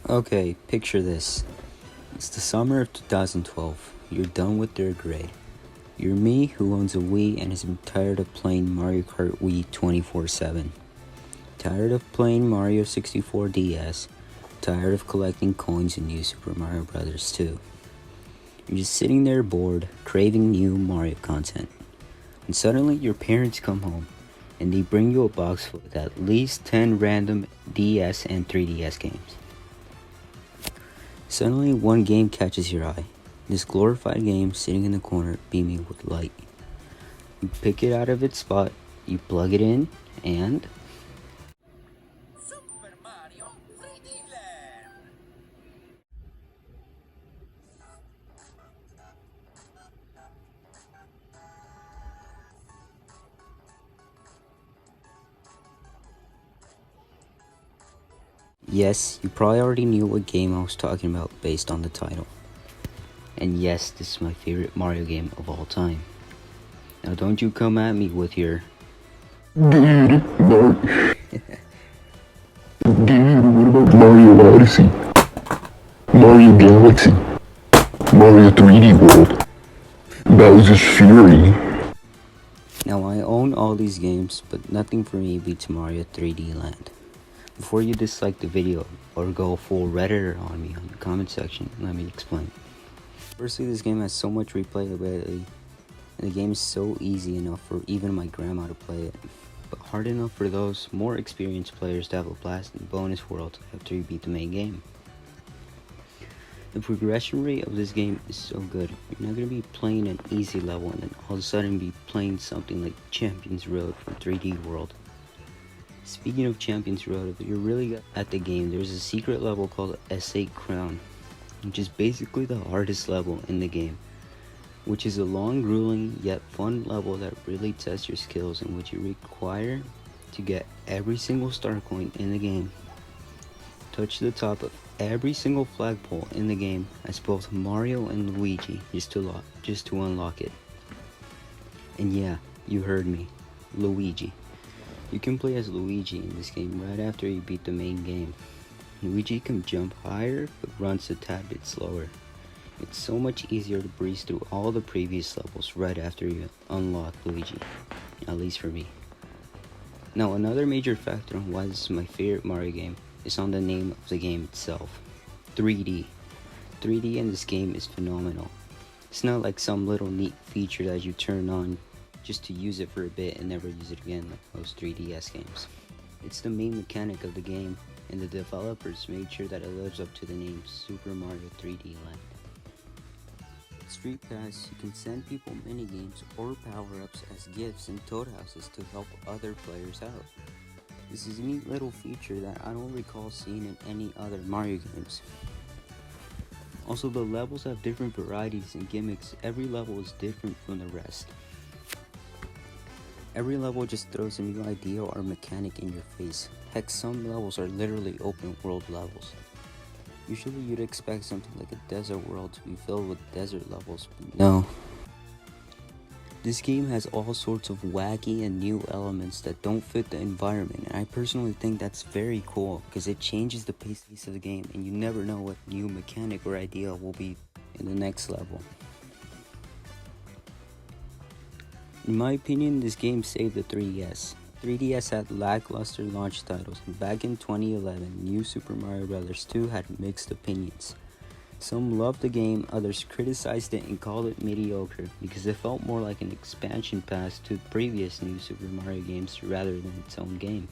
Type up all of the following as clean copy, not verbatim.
Okay, picture this. It's the summer of 2012. You're done with third grade. You're me who owns a Wii and is tired of playing Mario Kart Wii 24/7. Tired of playing Mario 64 DS. Tired of collecting coins in New Super Mario Bros. 2. You're just sitting there bored, craving new Mario content. And suddenly your parents come home and they bring you a box with at least 10 random DS and 3DS games. Suddenly, one game catches your eye. This glorified game sitting in the corner beaming with light. You pick it out of its spot, you plug it in, and Super Mario 3D Land! yes, you probably already knew what game I was talking about based on the title. And yes, this is my favorite Mario game of all time. Now don't you come at me with your Dude, what about Mario Odyssey? Mario Galaxy? Mario 3D World? Bowser's Fury? Now I own all these games, but nothing for me beats Mario 3D Land. Before you dislike the video or go full Redditor on me on the comment section, let me explain. Firstly, this game has so much replayability, and the game is so easy enough for even my grandma to play it, but hard enough for those more experienced players to have a blast in bonus worlds after you beat the main game. The progression rate of this game is so good. You're not going to be playing an easy level and then all of a sudden be playing something like Champions Road from 3D World. Speaking of Champions Road, if you're really good at the game, there's a secret level called S8 Crown, which is basically the hardest level in the game, which is a long, grueling, yet fun level that really tests your skills, in which you require to get every single star coin in the game, touch the top of every single flagpole in the game as both Mario and Luigi just to unlock it. And yeah, you heard me, Luigi. You can play as Luigi in this game right after you beat the main game. Luigi can jump higher but runs a tad bit slower. It's so much easier to breeze through all the previous levels right after you unlock Luigi, at least for me. Now another major factor on why this is my favorite Mario game is on the name of the game itself, 3D. 3D in this game is phenomenal. It's not like some little neat feature that you turn on just to use it for a bit and never use it again like most 3DS games. It's the main mechanic of the game, and the developers made sure that it lives up to the name Super Mario 3D Land. With Street Pass, you can send people minigames or power-ups as gifts and toad houses to help other players out. This is a neat little feature that I don't recall seeing in any other Mario games. Also, the levels have different varieties and gimmicks. Every level is different from the rest. Every level just throws a new idea or mechanic in your face. Heck, some levels are literally open world levels. Usually you'd expect something like a desert world to be filled with desert levels, but no. This game has all sorts of wacky and new elements that don't fit the environment, and I personally think that's very cool because it changes the pace of the game and you never know what new mechanic or idea will be in the next level. In my opinion, this game saved the 3DS. 3DS had lackluster launch titles, and back in 2011, New Super Mario Bros. 2 had mixed opinions. Some loved the game, others criticized it and called it mediocre because it felt more like an expansion pass to previous New Super Mario games rather than its own game.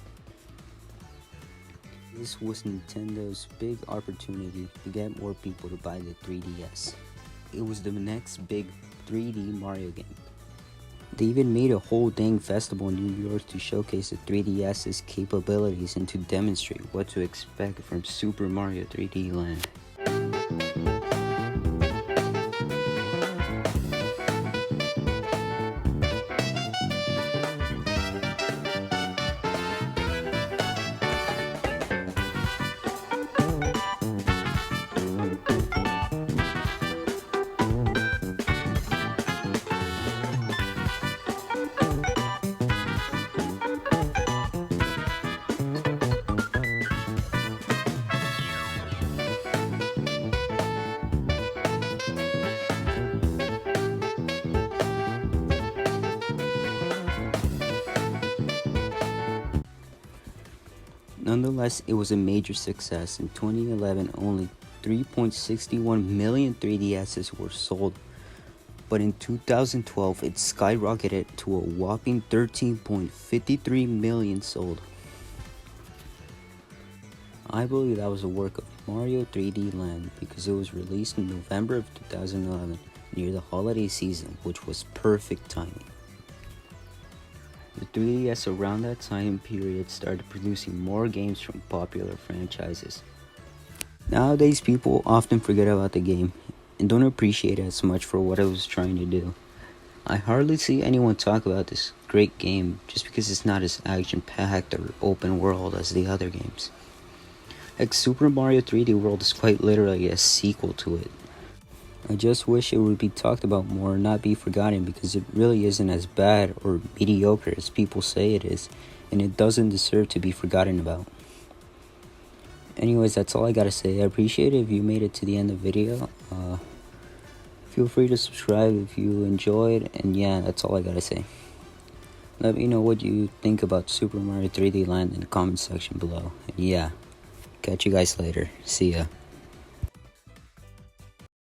This was Nintendo's big opportunity to get more people to buy the 3DS. It was the next big 3D Mario game. They even made a whole dang festival in New York to showcase the 3DS's capabilities and to demonstrate what to expect from Super Mario 3D Land. Nonetheless, it was a major success. In 2011, only 3.61 million 3DSs were sold, but in 2012, it skyrocketed to a whopping 13.53 million sold. I believe that was a work of Mario 3D Land because it was released in November of 2011, near the holiday season, which was perfect timing. The 3DS around that time period started producing more games from popular franchises. Nowadays, people often forget about the game and don't appreciate it as much for what it was trying to do. I hardly see anyone talk about this great game just because it's not as action-packed or open world as the other games. Like Super Mario 3D World is quite literally a sequel to it. I just wish it would be talked about more and not be forgotten because it really isn't as bad or mediocre as people say it is, and it doesn't deserve to be forgotten about. Anyways, that's all I gotta say. I appreciate it if you made it to the end of the video. Feel free to subscribe if you enjoyed, and yeah, that's all I gotta say. Let me know what you think about Super Mario 3D Land in the comment section below. And yeah, catch you guys later. See ya.